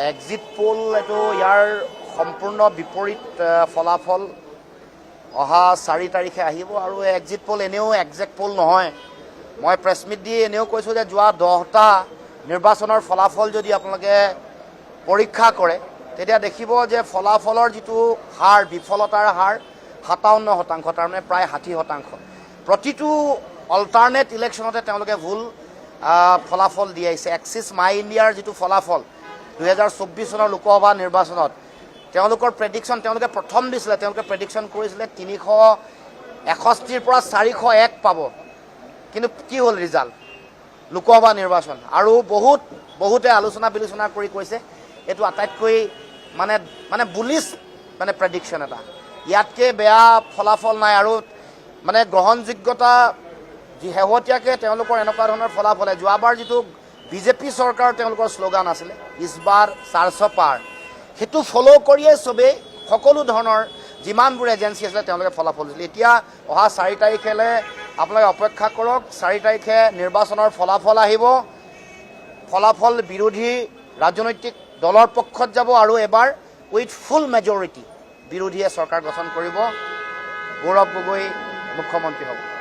Exit pole এইটো ইয়াৰ সম্পূৰ্ণ বিপৰীত ফলাফল অহা 4 তাৰিখে আহিব আৰু এক্সিট পোল এনেও একজেক্ট পোল নহয়। মই প্ৰেছ মিট দি এনেও কৈছোঁ যে যোৱা 10টা নিৰ্বাচনৰ ফলাফল যদি আপোনালোকে পৰীক্ষা কৰে তেতিয়া দেখিব যে ফলাফলৰ যিটো হাৰ বিফলতাৰ হাৰ 57%, তাৰমানে প্ৰায় 60%। প্ৰতিটো অল্টাৰনেট ইলেকশ্যনতে তেওঁলোকে ভুল ফলাফল দি আহিছে। এক্সিছ মাই ইণ্ডিয়াৰ যিটো ফলাফল 2024 চনৰ লোকসভা নিৰ্বাচনত তেওঁলোকৰ প্ৰেডিকশ্যন তেওঁলোকে প্ৰথম দিছিলে, তেওঁলোকে প্ৰেডিকশ্যন কৰিছিলে 361 পৰা 401 পাব, কিন্তু কি হ'ল ৰিজাল্ট লোকসভা নিৰ্বাচন। আৰু বহুতে আলোচনা বিলোচনা কৰি কৈছে এইটো আটাইতকৈ মানে বুলিছ প্ৰেডিকশ্যন এটা, ইয়াতকৈ বেয়া ফলাফল নাই। আৰু গ্ৰহণযোগ্যতা যি শেহতীয়াকৈ তেওঁলোকৰ এনেকুৱা ধৰণৰ ফলাফলে যোৱাবাৰ যিটো বিজেপি চৰকাৰৰ তেওঁলোকৰ শ্লোগান আছিলে ইছবাৰ 400 পাৰ, সেইটো ফ'ল' কৰিয়ে চবেই সকলো ধৰণৰ যিমানবোৰ এজেঞ্চি আছিলে তেওঁলোকে ফলাফল দিছিলে। এতিয়া অহা 4 তাৰিখেলৈ আপোনালোকে অপেক্ষা কৰক। 4 তাৰিখে নিৰ্বাচনৰ ফলাফল আহিব, ফলাফল বিৰোধী ৰাজনৈতিক দলৰ পক্ষত যাব আৰু এবাৰ উইথ ফুল মেজৰিটি বিৰোধীয়ে চৰকাৰ গঠন কৰিব। গৌৰৱ গগৈ মুখ্যমন্ত্ৰী হ'ব।